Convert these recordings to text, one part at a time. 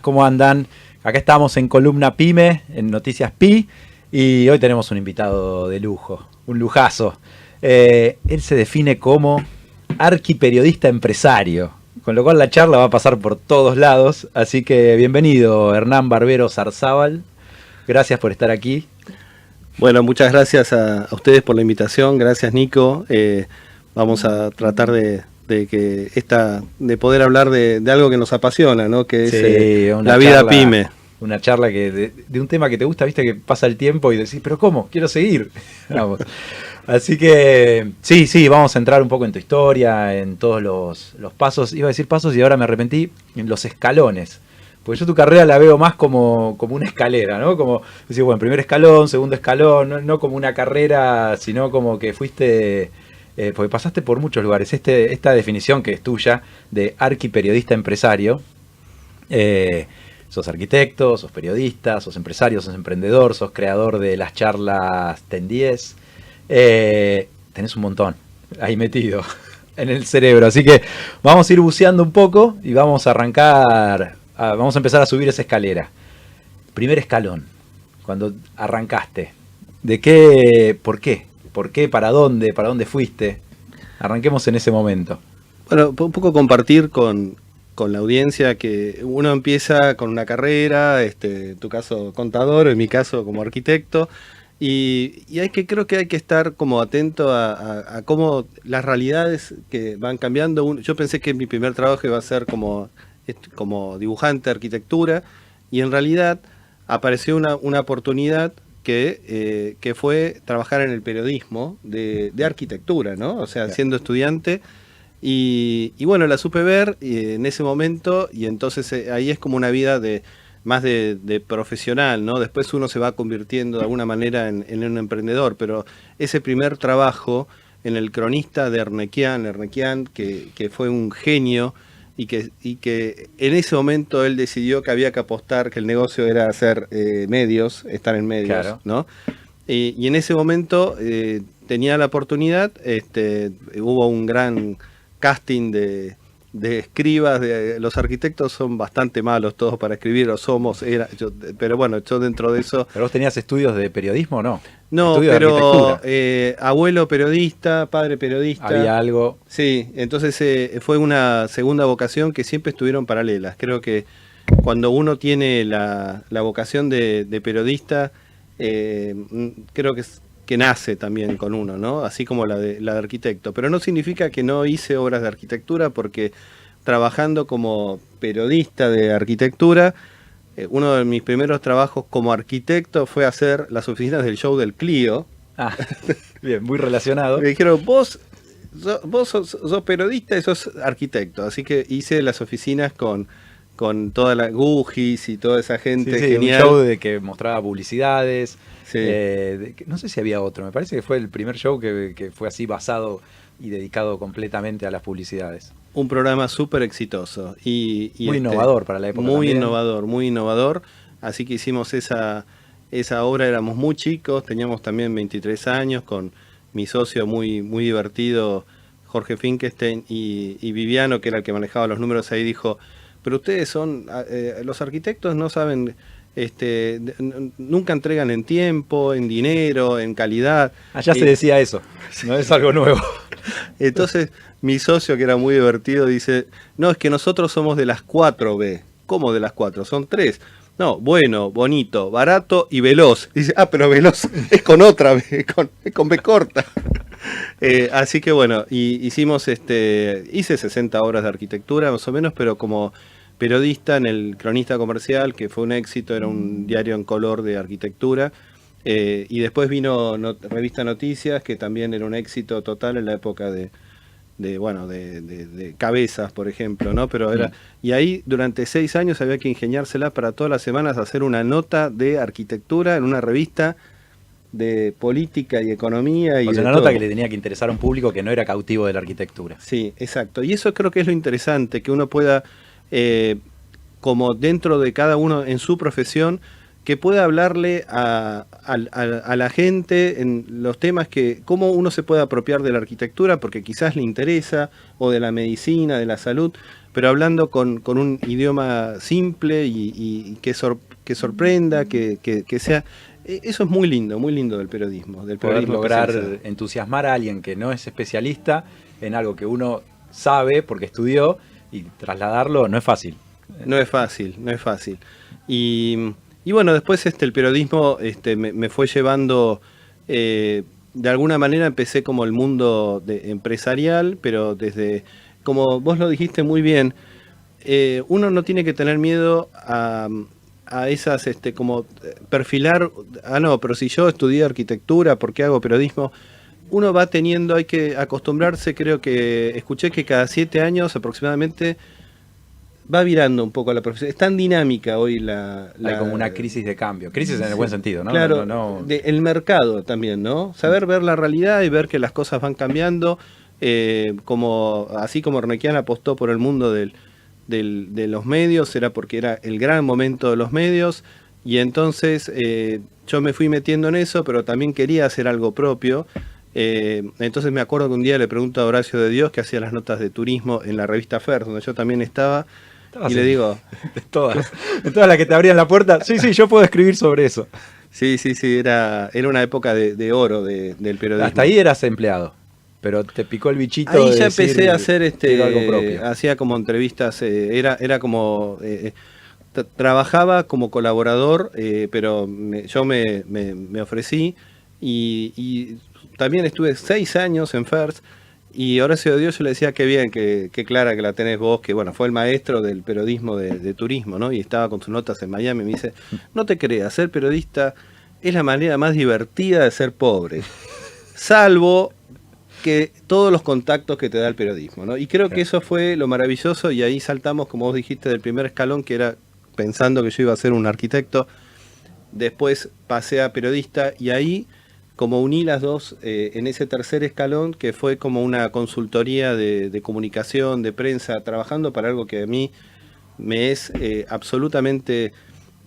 ¿cómo andan? Acá estamos en Columna Pyme, en Noticias Pi, y hoy tenemos un invitado de lujo, un lujazo. Él se define como arquiperiodista empresario, con lo cual la charla va a pasar por todos lados, así que bienvenido Hernán Barbero Zarzábal, gracias por estar aquí. Bueno, muchas gracias a ustedes por la invitación, gracias Nico. Vamos a tratar de poder hablar de algo que nos apasiona, ¿no? Que es la vida pyme. Una charla de un tema que te gusta, viste que pasa el tiempo y decís, pero ¿cómo? Quiero seguir. Vamos. Así que sí, vamos a entrar un poco en tu historia, en todos los pasos, iba a decir pasos y ahora me arrepentí, en los escalones. Porque yo tu carrera la veo más como una escalera, ¿no? Como decir, bueno, primer escalón, segundo escalón, no como una carrera, sino como que fuiste, porque pasaste por muchos lugares. Esta definición que es tuya de arquiperiodista empresario, sos arquitecto, sos periodista, sos empresario, sos emprendedor, sos creador de las charlas TEN 10. Tenés un montón ahí metido en el cerebro. Así que vamos a ir buceando un poco y vamos a arrancar. Vamos a empezar a subir esa escalera. Primer escalón, cuando arrancaste. ¿Por qué? ¿Por qué? ¿Para dónde? ¿Para dónde fuiste? Arranquemos en ese momento. Bueno, un poco compartir con la audiencia que uno empieza con una carrera, en tu caso contador, en mi caso como arquitecto, y creo que hay que estar como atento a cómo las realidades que van cambiando. Yo pensé que mi primer trabajo iba a ser como dibujante de arquitectura, y en realidad apareció una oportunidad que fue trabajar en el periodismo de arquitectura, ¿no? O sea, Claro. Siendo estudiante, y bueno, la supe ver en ese momento, y entonces ahí es como una vida más de profesional, ¿no? Después uno se va convirtiendo de alguna manera en un emprendedor, pero ese primer trabajo en el cronista de Ernequian, que fue un genio, y que en ese momento él decidió que había que apostar, que el negocio era hacer medios, estar en medios, Claro. ¿no? Y en ese momento tenía la oportunidad, hubo un gran casting de escribas. Los arquitectos son bastante malos todos para escribir, pero bueno, yo dentro de eso... ¿Pero vos tenías estudios de periodismo o no? No, Estudios de pero arquitectura. abuelo periodista, padre periodista. Había algo. Sí, entonces fue una segunda vocación que siempre estuvieron paralelas. Creo que cuando uno tiene la vocación de periodista, creo que nace también con uno, ¿no? Así como la de arquitecto. Pero no significa que no hice obras de arquitectura, porque trabajando como periodista de arquitectura, uno de mis primeros trabajos como arquitecto fue hacer las oficinas del show del Clio. Ah, bien, muy relacionado. Me dijeron, vos sos periodista y sos arquitecto. Así que hice las oficinas con toda la Gugis y toda esa gente. Sí, genial. un show de que mostraba publicidades. Sí. No sé si había otro, me parece que fue el primer show que fue así basado y dedicado completamente a las publicidades. Un programa súper exitoso. Y muy innovador para la época. Muy también. muy innovador. Así que hicimos esa obra, éramos muy chicos, teníamos también 23 años, con mi socio muy divertido, Jorge Finkenstein, y Viviano, que era el que manejaba los números, ahí dijo, pero ustedes los arquitectos no saben, nunca entregan en tiempo, en dinero, en calidad. Allá se decía eso, no es algo nuevo. Entonces mi socio, que era muy divertido, dice, no, es que nosotros somos de las 4B. ¿Cómo de las 4? Son 3. No, bueno, bonito, barato y veloz. Dice, pero veloz es con otra B, es con B corta. Así que bueno, hice 60 horas de arquitectura más o menos, pero como periodista en el Cronista Comercial, que fue un éxito, era un diario en color de arquitectura. Y después vino Revista Noticias, que también era un éxito total en la época de Cabezas, por ejemplo, ¿no? Pero y ahí durante 6 años había que ingeniársela para todas las semanas hacer una nota de arquitectura en una revista de política y economía. O sea, una nota que le tenía que interesar a un público que no era cautivo de la arquitectura. Sí, exacto. Y eso creo que es lo interesante, que uno pueda, como dentro de cada uno en su profesión, que pueda hablarle a la gente en los temas que, cómo uno se puede apropiar de la arquitectura, porque quizás le interesa, o de la medicina, de la salud, pero hablando con un idioma simple y que sorprenda, que sea... Eso es muy lindo del periodismo. Del Poder periodismo lograr especializado. entusiasmar a alguien que no es especialista en algo que uno sabe porque estudió y trasladarlo no es fácil. No es fácil, no es fácil. Y bueno, después el periodismo me fue llevando, de alguna manera empecé como el mundo empresarial, pero desde, como vos lo dijiste muy bien, uno no tiene que tener miedo a esas, como perfilar, no, pero si yo estudié arquitectura, ¿por qué hago periodismo? Uno va teniendo, hay que acostumbrarse, creo que escuché que cada 7 años aproximadamente va virando un poco la profesión. Es tan dinámica hoy Hay como una crisis de cambio. Crisis en el buen sentido, ¿no? Claro, No. el mercado también, ¿no? Saber ver la realidad y ver que las cosas van cambiando, así como Ornequian apostó por el mundo de los medios, era porque era el gran momento de los medios, y entonces yo me fui metiendo en eso, pero también quería hacer algo propio. Entonces me acuerdo que un día le pregunto a Horacio de Dios, que hacía las notas de turismo en la revista Fer, donde yo también estaba, y le digo... De todas las que te abrían la puerta, sí, yo puedo escribir sobre eso. Sí, era una época de oro del periodismo. Hasta ahí eras empleado, pero te picó el bichito. Ahí de ya decir, empecé a hacer algo propio. hacía como entrevistas, era como... trabajaba como colaborador, pero yo me ofrecí y también estuve 6 años en FERS. Y Horacio de Dios yo le decía, qué bien, que clara que la tenés vos, que bueno, fue el maestro del periodismo de turismo, ¿no? Y estaba con sus notas en Miami, me dice, no te creas, ser periodista es la manera más divertida de ser pobre, salvo que todos los contactos que te da el periodismo, ¿no? Y creo que eso fue lo maravilloso, y ahí saltamos, como vos dijiste, del primer escalón, que era pensando que yo iba a ser un arquitecto, después pasé a periodista, y ahí... como uní las dos en ese tercer escalón, que fue como una consultoría de comunicación, de prensa, trabajando para algo que a mí me es absolutamente,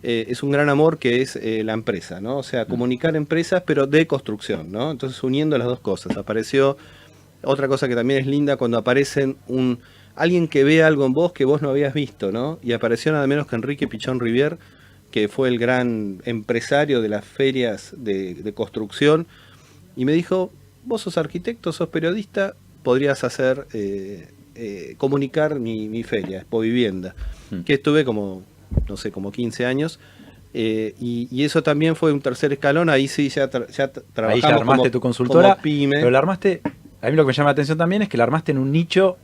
es un gran amor, que es la empresa, ¿no? O sea, comunicar empresas, pero de construcción, ¿no? Entonces, uniendo las dos cosas, apareció otra cosa que también es linda, cuando aparecen alguien que ve algo en vos que vos no habías visto, ¿no? Y apareció nada menos que Enrique Pichón Rivière, que fue el gran empresario de las ferias de construcción, y me dijo, vos sos arquitecto, sos periodista, podrías hacer, comunicar mi feria, Expo Vivienda, que estuve como, no sé, como 15 años, y eso también fue un tercer escalón, ahí sí ya trabajamos. Ahí ya armaste tu consultora, como pyme. Pero la armaste, a mí lo que me llama la atención también es que la armaste en un nicho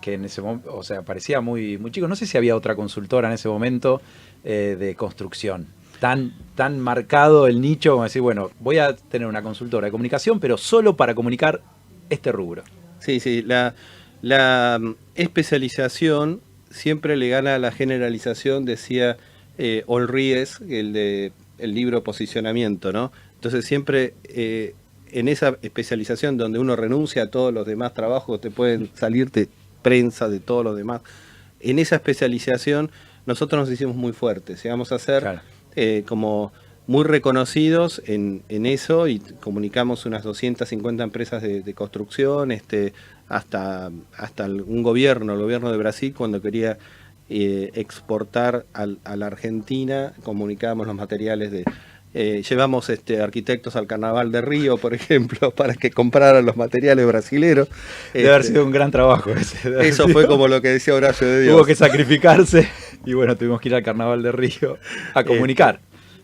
que en ese momento, o sea, parecía muy chico. No sé si había otra consultora en ese momento de construcción. Tan marcado el nicho como decir, bueno, voy a tener una consultora de comunicación, pero solo para comunicar este rubro. Sí, la especialización siempre le gana a la generalización, decía Olríes, el libro Posicionamiento, ¿no? Entonces siempre en esa especialización donde uno renuncia a todos los demás trabajos, te pueden salirte prensa de todos los demás, en esa especialización nosotros nos hicimos muy fuertes, llegamos a ser como muy reconocidos en eso, y comunicamos unas 250 empresas de construcción, hasta un gobierno, el gobierno de Brasil, cuando quería exportar a la Argentina, comunicábamos los materiales llevamos arquitectos al Carnaval de Río, por ejemplo, para que compraran los materiales brasileros. Debe haber sido un gran trabajo ese. Eso fue como lo que decía Horacio de Dios. Hubo que sacrificarse y bueno, tuvimos que ir al Carnaval de Río a comunicar.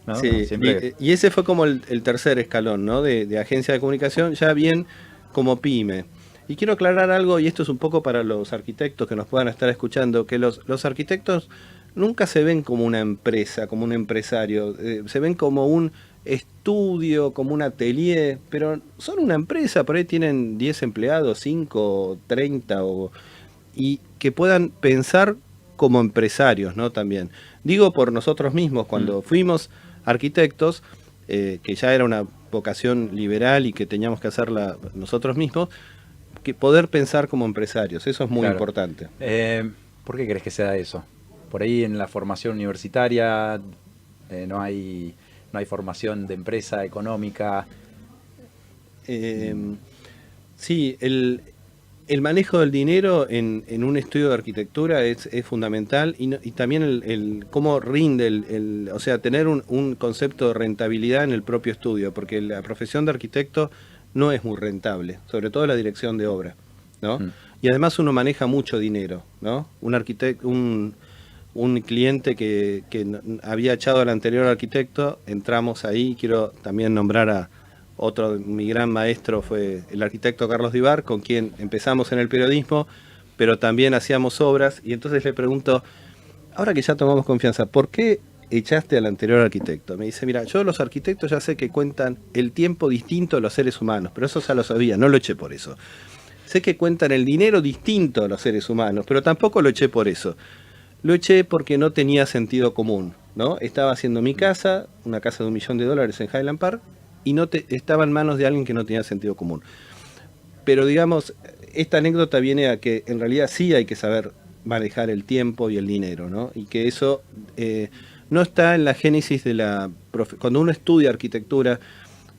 ¿No? Sí, Siempre... y ese fue como el tercer escalón, ¿no? de agencia de comunicación, ya bien como pyme. Y quiero aclarar algo, y esto es un poco para los arquitectos que nos puedan estar escuchando, que los arquitectos nunca se ven como una empresa, como un empresario, se ven como un estudio, como un atelier, pero son una empresa, por ahí tienen 10 empleados, 5, 30, y que puedan pensar como empresarios, ¿no? También. Digo por nosotros mismos, cuando fuimos arquitectos, que ya era una vocación liberal y que teníamos que hacerla nosotros mismos, que poder pensar como empresarios, eso es muy importante. ¿Por qué crees que sea eso? Por ahí en la formación universitaria No hay formación de empresa económica. Sí, el manejo del dinero en un estudio de arquitectura es fundamental y también el cómo rinde, o sea, tener un concepto de rentabilidad en el propio estudio, porque la profesión de arquitecto no es muy rentable, sobre todo la dirección de obra, ¿no? Y además uno maneja mucho dinero, ¿no? Un arquitecto, un cliente que había echado al anterior arquitecto, entramos ahí, quiero también nombrar a mi gran maestro fue el arquitecto Carlos Divar, con quien empezamos en el periodismo, pero también hacíamos obras, y entonces le pregunto, ahora que ya tomamos confianza, ¿por qué echaste al anterior arquitecto? Me dice, mira, yo los arquitectos ya sé que cuentan el tiempo distinto de los seres humanos, pero eso ya lo sabía, no lo eché por eso. Sé que cuentan el dinero distinto de los seres humanos, pero tampoco lo eché por eso. Lo eché porque no tenía sentido común, ¿no? Estaba haciendo mi casa, una casa de $1 millón en Highland Park, y estaba en manos de alguien que no tenía sentido común. Pero digamos, esta anécdota viene a que en realidad sí hay que saber manejar el tiempo y el dinero, ¿no? Y que eso no está en la génesis de cuando uno estudia arquitectura,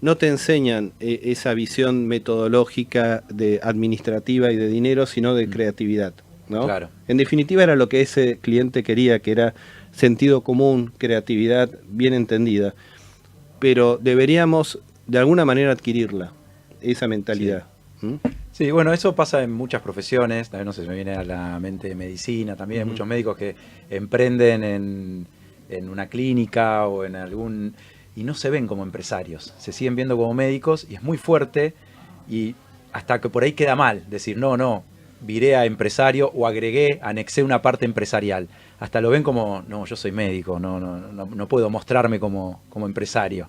no te enseñan esa visión metodológica administrativa y de dinero, sino de creatividad, ¿no? Claro. En definitiva era lo que ese cliente quería, que era sentido común, creatividad bien entendida. Pero deberíamos de alguna manera adquirirla, esa mentalidad. Sí. Sí, bueno, eso pasa en muchas profesiones, también no sé, me viene a la mente medicina también, hay muchos médicos que emprenden en una clínica o en algún... y no se ven como empresarios, se siguen viendo como médicos y es muy fuerte y hasta que por ahí queda mal, decir, no, viré a empresario o anexé una parte empresarial. Hasta lo ven como, no, yo soy médico, no puedo mostrarme como empresario.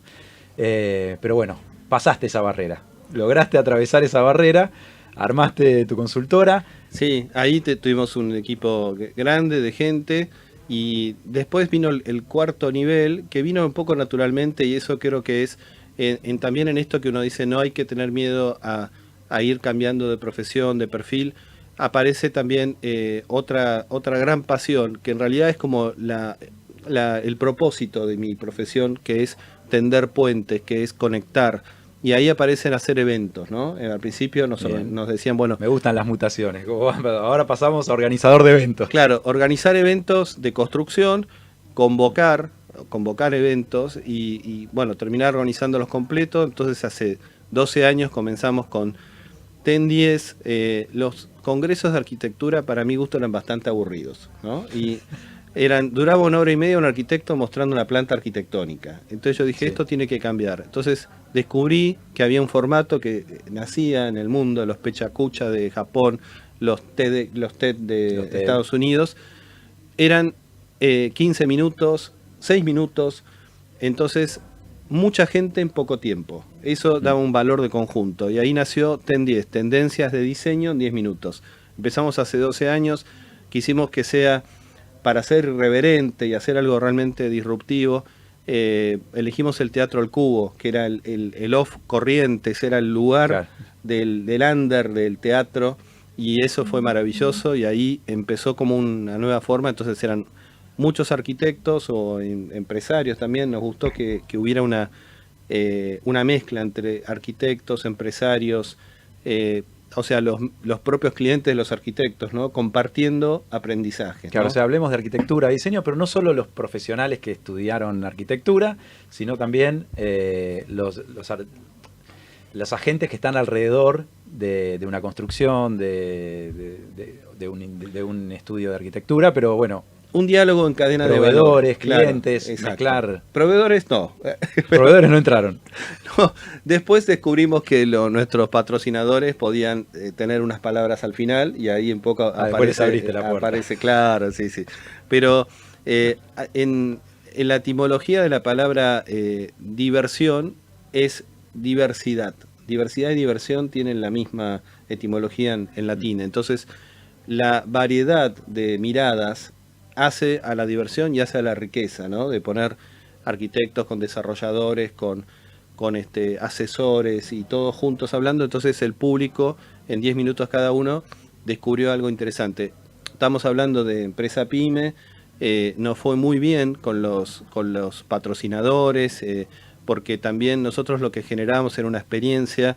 Pero bueno, pasaste esa barrera, lograste atravesar esa barrera, armaste tu consultora. Sí, ahí tuvimos un equipo grande de gente y después vino el cuarto nivel, que vino un poco naturalmente y eso creo que es también en esto que uno dice, no hay que tener miedo a ir cambiando de profesión, de perfil. Aparece también otra gran pasión, que en realidad es como el propósito de mi profesión, que es tender puentes, que es conectar. Y ahí aparecen hacer eventos, ¿no? Al principio nos decían, bueno... Me gustan las mutaciones. Ahora pasamos a organizador de eventos. Claro, organizar eventos de construcción, convocar eventos y bueno, terminar organizándolos completos. Entonces hace 12 años comenzamos con TEN 10, los congresos de arquitectura para mi gusto eran bastante aburridos, ¿no? Y duraba 1 hora y media un arquitecto mostrando una planta arquitectónica. Entonces yo dije, sí, esto tiene que cambiar. Entonces descubrí que había un formato que nacía en el mundo, los Pechakucha de Japón, los TED de Estados Unidos, eran 15 minutos, 6 minutos, entonces mucha gente en poco tiempo. Eso daba un valor de conjunto. Y ahí nació TEN 10, Tendencias de Diseño en 10 minutos. Empezamos hace 12 años, quisimos que sea para ser irreverente y hacer algo realmente disruptivo. Elegimos el Teatro El Cubo, que era el off Corrientes, era el lugar, claro, del under del teatro, y eso fue maravilloso, y ahí empezó como una nueva forma. Entonces eran muchos arquitectos o empresarios también. Nos gustó que hubiera una mezcla entre arquitectos, empresarios, o sea, los propios clientes de los arquitectos, ¿no? Compartiendo aprendizaje. Claro, ¿no? O sea, hablemos de arquitectura, diseño, pero no solo los profesionales que estudiaron arquitectura, sino también los agentes que están alrededor de una construcción, de un estudio de arquitectura, pero bueno... Un diálogo en cadena de proveedores, valor. clientes, claro, mezclar. Proveedores no. Proveedores no entraron. No, después descubrimos que nuestros patrocinadores podían tener unas palabras al final y ahí un poco abriste la puerta. Aparece, claro, sí. Pero en la etimología de la palabra diversión es diversidad. Diversidad y diversión tienen la misma etimología en latín. Entonces, la variedad de miradas hace a la diversión y hace a la riqueza, ¿no? De poner arquitectos con desarrolladores, con asesores y todos juntos hablando. Entonces el público, en 10 minutos cada uno, descubrió algo interesante. Estamos hablando de empresa pyme, nos fue muy bien con los patrocinadores, porque también nosotros lo que generábamos era una experiencia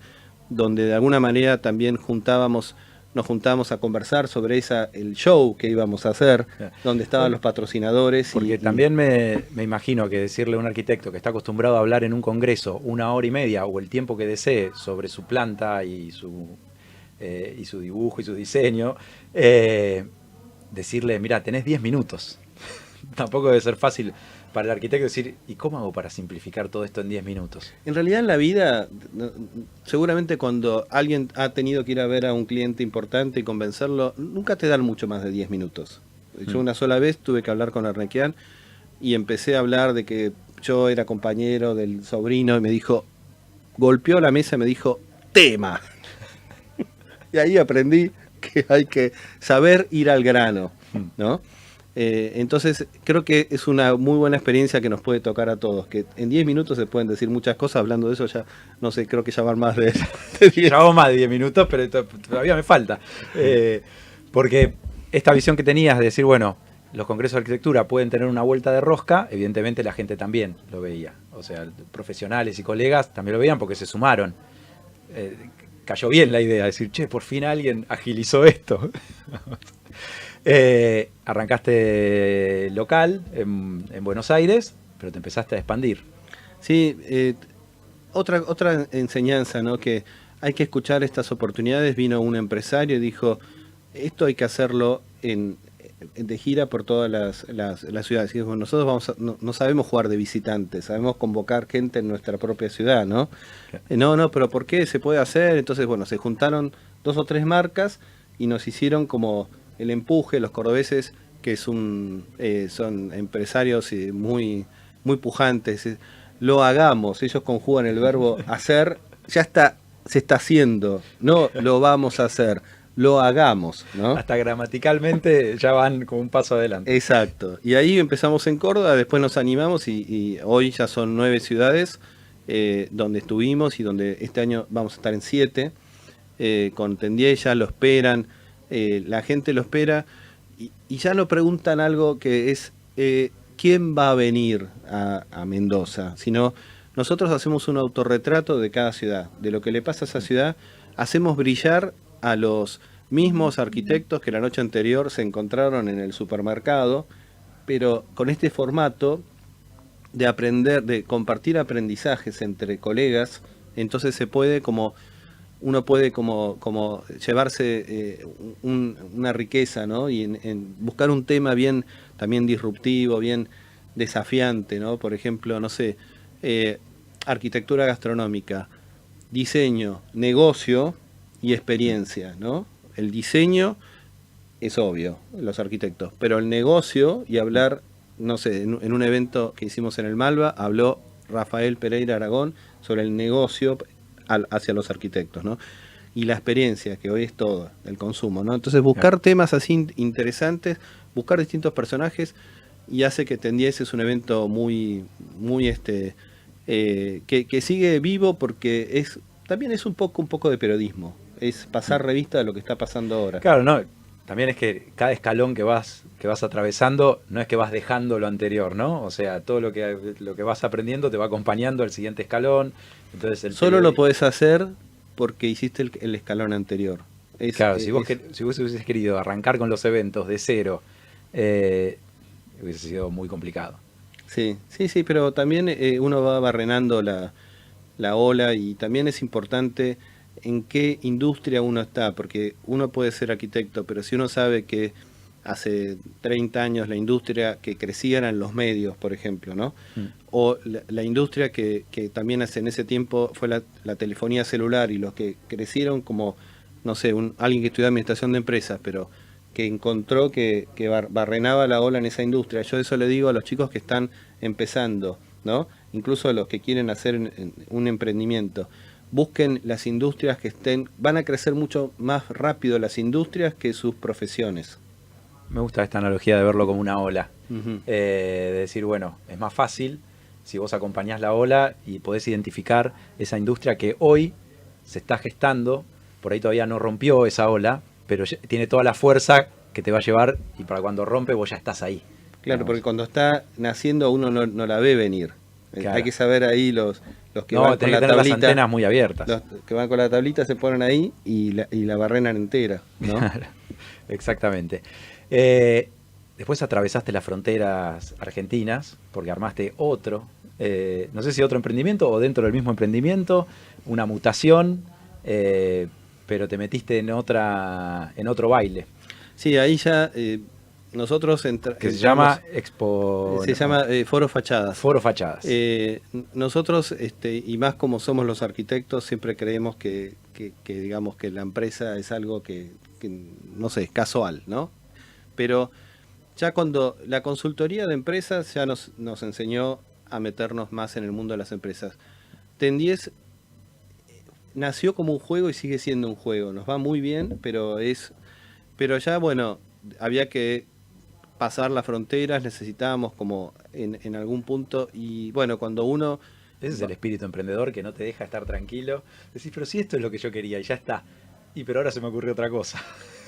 donde de alguna manera también nos juntábamos a conversar sobre el show que íbamos a hacer, donde estaban los patrocinadores. Porque también me imagino que decirle a un arquitecto que está acostumbrado a hablar en un congreso 1 hora y media o el tiempo que desee sobre su planta y su dibujo y su diseño, decirle, mira, tenés 10 minutos. Tampoco debe ser fácil para el arquitecto decir, ¿y cómo hago para simplificar todo esto en 10 minutos? En realidad en la vida, seguramente cuando alguien ha tenido que ir a ver a un cliente importante y convencerlo, nunca te dan mucho más de 10 minutos. Yo una sola vez tuve que hablar con Arnequian y empecé a hablar de que yo era compañero del sobrino y me dijo, golpeó la mesa y me dijo, tema. Y ahí aprendí que hay que saber ir al grano, ¿no? Entonces creo que es una muy buena experiencia que nos puede tocar a todos, que en 10 minutos se pueden decir muchas cosas. Hablando de eso ya, no sé, creo que ya van más de 10. Ya vamos más de 10 minutos, pero todavía me falta. Porque esta visión que tenías de decir, bueno, los congresos de arquitectura pueden tener una vuelta de rosca, evidentemente la gente también lo veía. O sea, profesionales y colegas también lo veían porque se sumaron. Cayó bien la idea, de decir, che, por fin alguien agilizó esto. Arrancaste local en Buenos Aires, pero te empezaste a expandir. Sí, otra enseñanza, ¿no? Que hay que escuchar estas oportunidades. Vino un empresario y dijo, esto hay que hacerlo de gira por todas las ciudades. Y dijo, nosotros no sabemos jugar de visitantes, sabemos convocar gente en nuestra propia ciudad, ¿no? No, pero ¿por qué se puede hacer? Entonces, bueno, se juntaron 2 o 3 marcas y nos hicieron como el empuje. Los cordobeses, que son empresarios muy, muy pujantes, lo hagamos, ellos conjugan el verbo hacer, ya está, se está haciendo, no lo vamos a hacer, lo hagamos, ¿no? Hasta gramaticalmente ya van como un paso adelante. Exacto, y ahí empezamos en Córdoba, después nos animamos y hoy ya son 9 ciudades donde estuvimos y donde este año vamos a estar en 7, con Tendié, ya lo esperan. La gente lo espera y ya lo preguntan algo que es ¿quién va a venir a Mendoza? Sino nosotros hacemos un autorretrato de cada ciudad, de lo que le pasa a esa ciudad, hacemos brillar a los mismos arquitectos que la noche anterior se encontraron en el supermercado, pero con este formato de aprender, de compartir aprendizajes entre colegas, entonces se puede uno puede como llevarse una riqueza, ¿no? Y en buscar un tema bien también disruptivo, bien desafiante, ¿no? Por ejemplo, no sé, arquitectura gastronómica, diseño, negocio y experiencia, ¿no? El diseño es obvio, los arquitectos, pero el negocio y hablar, no sé, en un evento que hicimos en el Malva, habló Rafael Pereira Aragón sobre el negocio hacia los arquitectos, ¿no? Y la experiencia, que hoy es todo, el consumo, ¿no? Entonces buscar temas así interesantes, buscar distintos personajes, y hace que Tendies es un evento muy, muy que sigue vivo porque también es un poco de periodismo, es pasar revista de lo que está pasando ahora. Claro, no, también es que cada escalón que vas atravesando no es que vas dejando lo anterior, ¿no? O sea, todo lo que vas aprendiendo te va acompañando al siguiente escalón. Entonces solo lo podés hacer porque hiciste el escalón anterior. Claro, si vos hubieses querido arrancar con los eventos de cero, hubiese sido muy complicado. Sí, pero también uno va barrenando la ola, y también es importante en qué industria uno está, porque uno puede ser arquitecto, pero si uno sabe que hace 30 años la industria que crecía eran los medios, por ejemplo, ¿no? O la industria que también en ese tiempo fue la telefonía celular, y los que crecieron como, no sé, alguien que estudió administración de empresas, pero que encontró que barrenaba la ola en esa industria. Yo eso le digo a los chicos que están empezando, ¿no? Incluso a los que quieren hacer un emprendimiento. Busquen las industrias que van a crecer mucho más rápido las industrias que sus profesiones. Me gusta esta analogía de verlo como una ola. De decir, bueno, es más fácil si vos acompañás la ola y podés identificar esa industria que hoy se está gestando, por ahí todavía no rompió esa ola, pero tiene toda la fuerza que te va a llevar, y para cuando rompe vos ya estás ahí. Claro, Digamos. porque cuando está naciendo uno no la ve venir. Claro. Hay que saber ahí los que No, van con tenés la que tener las tablita. antenas muy abiertas. Los que van con la tablita se ponen ahí y la barrenan entera, ¿no? Claro, exactamente. Eh, Después atravesaste las fronteras argentinas porque armaste otro, no sé si otro emprendimiento o dentro del mismo emprendimiento, una mutación, pero te metiste en otro baile Sí, ahí ya nosotros que se entramos, llama Expo, se llama Foro Fachadas. Foro Fachadas. Nosotros, y más como somos los arquitectos, siempre creemos que digamos que la empresa es algo que, no sé, es casual, ¿no? Pero ya cuando la consultoría de empresas ya nos enseñó a meternos más en el mundo de las empresas. Ten10 nació como un juego y sigue siendo un juego. Nos va muy bien, pero ya bueno, había que pasar las fronteras, necesitábamos como en algún punto y bueno, cuando uno Ese es el espíritu emprendedor que no te deja estar tranquilo. Decís, pero si esto es lo que yo quería y ya está. Y pero ahora se me ocurrió otra cosa.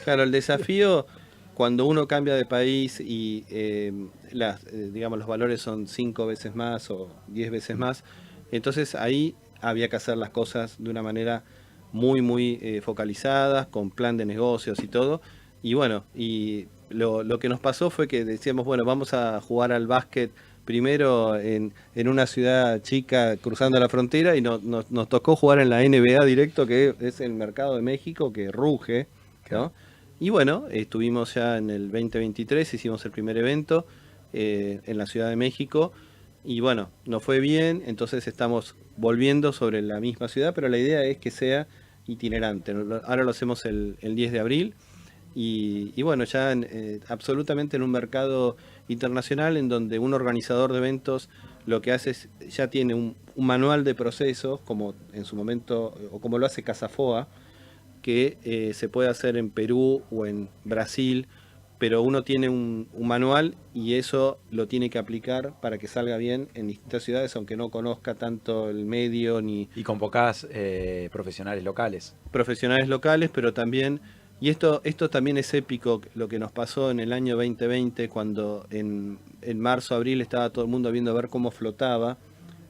claro, el desafío cuando uno cambia de país y digamos los valores son 5 veces más o 10 veces más, entonces ahí había que hacer las cosas de una manera muy focalizadas, con plan de negocios y todo. Y bueno, y lo que nos pasó fue que decíamos, bueno, vamos a jugar al básquet primero en una ciudad chica cruzando la frontera y nos tocó jugar en la NBA directo, que es el mercado de México, que ruge, Claro. ¿no? Y bueno, estuvimos ya en el 2023, hicimos el primer evento en la Ciudad de México y bueno, nos fue bien, entonces estamos volviendo sobre la misma ciudad, pero la idea es que sea itinerante. Ahora lo hacemos el 10 de abril y bueno, ya absolutamente en un mercado internacional en donde un organizador de eventos lo que hace es, ya tiene un manual de procesos, como en su momento, o como lo hace Casafoa, que se puede hacer en Perú o en Brasil, pero uno tiene un manual y eso lo tiene que aplicar para que salga bien en distintas ciudades, aunque no conozca tanto el medio ni Y convocás profesionales locales. profesionales locales, pero también, y esto también es épico, lo que nos pasó en el año 2020, cuando en marzo, abril estaba todo el mundo viendo a ver cómo flotaba.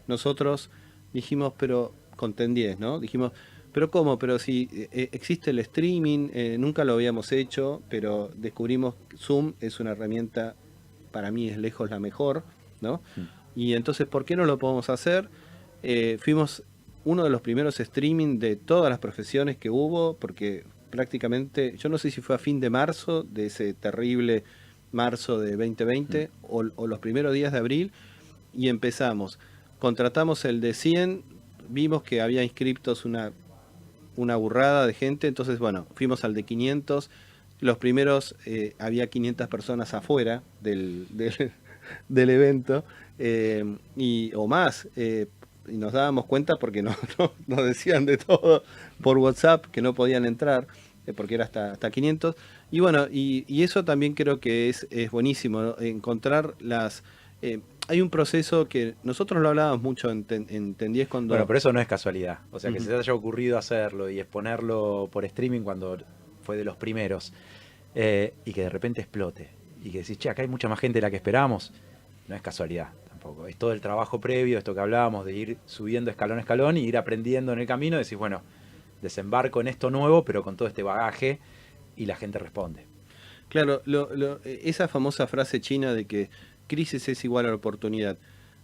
Nosotros dijimos, pero con Ten10, ¿no? Dijimos, pero ¿cómo? Pero si existe el streaming, nunca lo habíamos hecho, pero descubrimos que Zoom es una herramienta, para mí es lejos la mejor, ¿no? Y entonces, ¿por qué no lo podemos hacer? Fuimos uno de los primeros streaming de todas las profesiones que hubo, porque prácticamente, yo no sé si fue a fin de marzo, de ese terrible marzo de 2020, o los primeros días de abril, y empezamos. Contratamos el de 100, vimos que había inscriptos una burrada de gente, entonces bueno, fuimos al de 500. Los primeros había 500 personas afuera del evento, o más, y nos dábamos cuenta porque nos decían de todo por WhatsApp que no podían entrar, porque era hasta 500. Y bueno, y eso también creo que es buenísimo, ¿no? Encontrar hay un proceso que nosotros lo hablábamos mucho en Ten10 cuando... Bueno, pero eso no es casualidad. O sea, que Ujú. se te haya ocurrido hacerlo y exponerlo por streaming cuando fue de los primeros, y que de repente explote. Y que decís, che, acá hay mucha más gente de la que esperábamos. No es casualidad tampoco. Es todo el trabajo previo, esto que hablábamos, de ir subiendo escalón a escalón y ir aprendiendo en el camino. Decís, bueno, desembarco en esto nuevo, pero con todo este bagaje, y la gente responde. Claro, esa famosa frase china de que crisis es igual a oportunidad.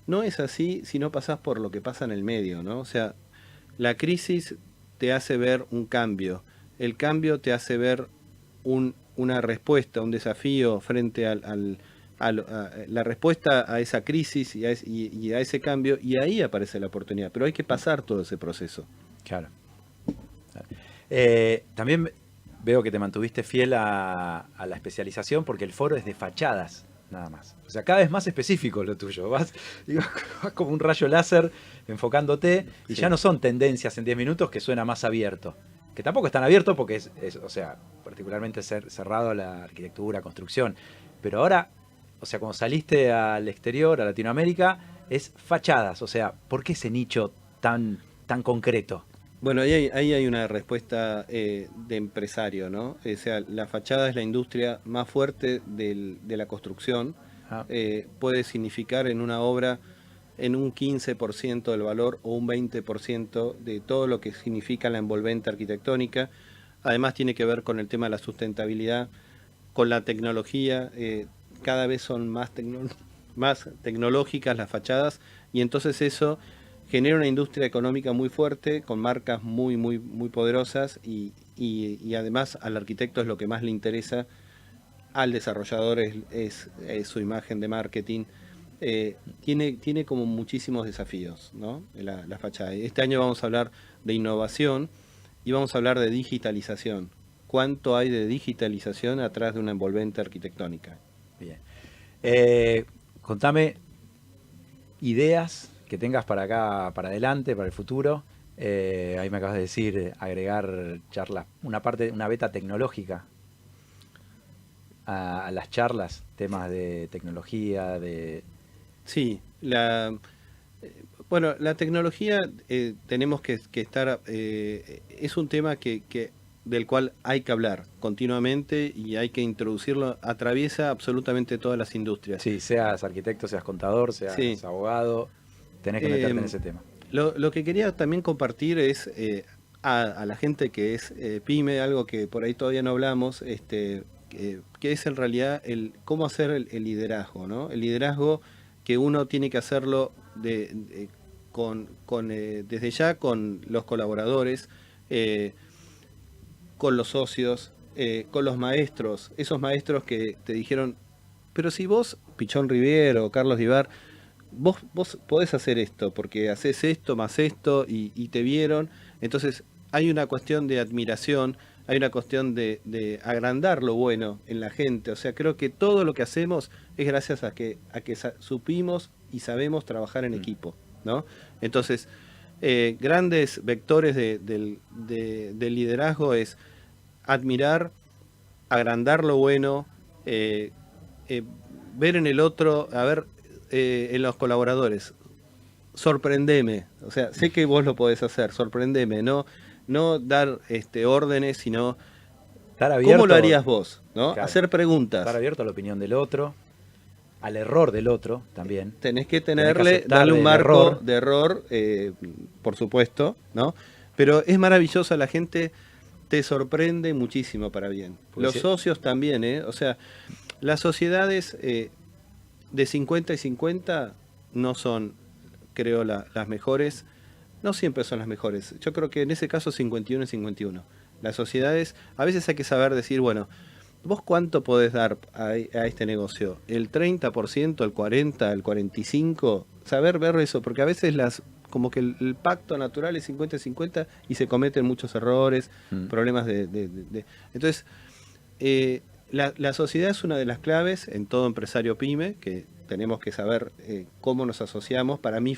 No es así si no pasás por lo que pasa en el medio, ¿no? O sea, la crisis te hace ver un cambio. El cambio te hace ver una respuesta, un desafío frente a la respuesta a esa crisis y a ese cambio, y ahí aparece la oportunidad. Pero hay que pasar todo ese proceso. Claro. También veo que te mantuviste fiel a la especialización porque el foro es de fachadas, nada más. O sea, cada vez más específico lo tuyo. Vas como un rayo láser enfocándote y Sí. ya no son tendencias en 10 minutos que suena más abierto. Que tampoco es tan abierto porque o sea, particularmente cerrado a la arquitectura, construcción. Pero ahora, o sea, cuando saliste al exterior, a Latinoamérica, es fachadas. O sea, ¿por qué ese nicho tan concreto? Bueno, ahí hay una respuesta de empresario, ¿no? O sea, la fachada es la industria más fuerte de la construcción. puede significar en una obra en un 15% del valor o un 20% de todo lo que significa la envolvente arquitectónica. Además tiene que ver con el tema de la sustentabilidad, con la tecnología, cada vez son más tecnológicas las fachadas, y entonces eso genera una industria económica muy fuerte, con marcas muy poderosas, y además al arquitecto es lo que más le interesa, al desarrollador es su imagen de marketing. Tiene como muchísimos desafíos, ¿no? La fachada. Este año vamos a hablar de innovación y vamos a hablar de digitalización. ¿Cuánto hay de digitalización atrás de una envolvente arquitectónica? Bien. Contame ideas que tengas para acá, para adelante, para el futuro. Ahí me acabas de decir agregar charlas, una beta tecnológica a las charlas, temas de tecnología, de... Sí, bueno, la tecnología tenemos que estar, es un tema del cual hay que hablar continuamente y hay que introducirlo, atraviesa absolutamente todas las industrias. Sí, seas arquitecto, seas contador, seas abogado, tenés que meterte en ese tema. Lo que quería también compartir es a la gente que es pyme, algo que por ahí todavía no hablamos, que es en realidad cómo hacer el liderazgo, ¿no? El liderazgo que uno tiene que hacerlo desde ya con los colaboradores, con los socios, con los maestros, esos maestros que te dijeron, pero si vos, Pichón Riviero o Carlos Vivar, vos podés hacer esto, porque haces esto más esto y te vieron. Entonces hay una cuestión de admiración, hay una cuestión de agrandar lo bueno en la gente. O sea, creo que todo lo que hacemos es gracias a que supimos y sabemos trabajar en equipo, ¿no? Entonces, grandes vectores del liderazgo es admirar, agrandar lo bueno, ver en el otro, en los colaboradores, sorprendeme, o sea, sé que vos lo podés hacer, sorprendeme, no dar órdenes, sino estar abierto, ¿cómo lo harías vos? ¿No? Claro, hacer preguntas. Estar abierto a la opinión del otro, al error del otro también. Tenés que darle un marco de error, por supuesto, ¿no? Pero es maravillosa, la gente te sorprende muchísimo para bien. Los socios también, o sea, las sociedades de 50 y 50 no son, creo, las mejores. No siempre son las mejores. Yo creo que en ese caso 51 y 51. Las sociedades, a veces hay que saber decir, bueno, ¿vos cuánto podés dar a este negocio? ¿El 30%, el 40%, el 45%? Saber ver eso, porque a veces como que el pacto natural es 50 y 50 y se cometen muchos errores, problemas Entonces, la sociedad es una de las claves en todo empresario pyme, que tenemos que saber cómo nos asociamos. Para mí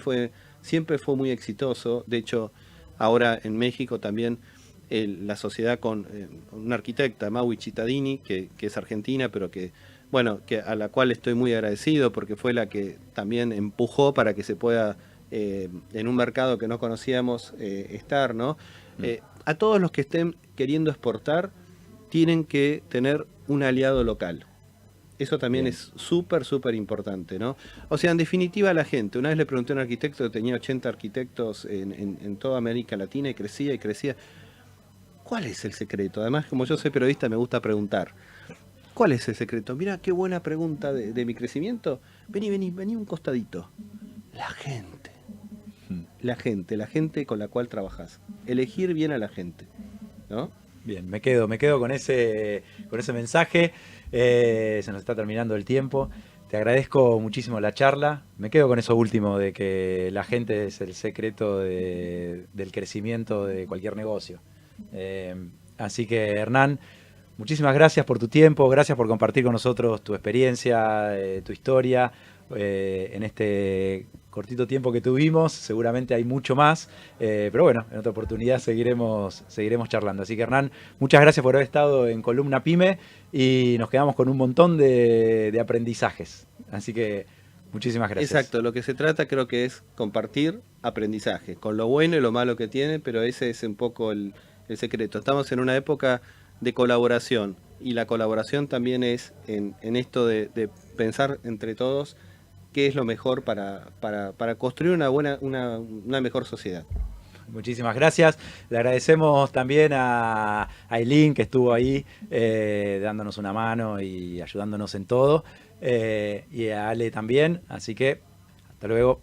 siempre fue muy exitoso. De hecho, ahora en México también la sociedad con una arquitecta, Maui Cittadini, que es argentina, pero que a la cual estoy muy agradecido porque fue la que también empujó para que se pueda, en un mercado que no conocíamos, estar, ¿no? A todos los que estén queriendo exportar, tienen que tener un aliado local. Eso también es súper importante, ¿no? O sea, en definitiva, la gente, una vez le pregunté a un arquitecto que tenía 80 arquitectos en toda América Latina y crecía. ¿Cuál es el secreto? Además, como yo soy periodista, me gusta preguntar. ¿Cuál es el secreto? Mira, qué buena pregunta de mi crecimiento. Vení un costadito. La gente. La gente con la cual trabajas. Elegir bien a la gente, ¿no? Bien, me quedo con ese mensaje. Se nos está terminando el tiempo. Te agradezco muchísimo la charla. Me quedo con eso último de que la gente es el secreto del crecimiento de cualquier negocio. Así que, Hernán, muchísimas gracias por tu tiempo, gracias por compartir con nosotros tu experiencia, tu historia, en este cortito tiempo que tuvimos. Seguramente hay mucho más, pero bueno, en otra oportunidad seguiremos charlando. Así que, Hernán, muchas gracias por haber estado en Columna Pyme y nos quedamos con un montón de aprendizajes. Así que muchísimas gracias. Exacto, lo que se trata creo que es compartir aprendizaje, con lo bueno y lo malo que tiene, pero ese es un poco el secreto. Estamos en una época de colaboración. Y la colaboración también es en esto de pensar entre todos qué es lo mejor para construir una mejor sociedad. Muchísimas gracias. Le agradecemos también a Aileen, que estuvo ahí dándonos una mano y ayudándonos en todo. Y a Ale también. Así que, hasta luego.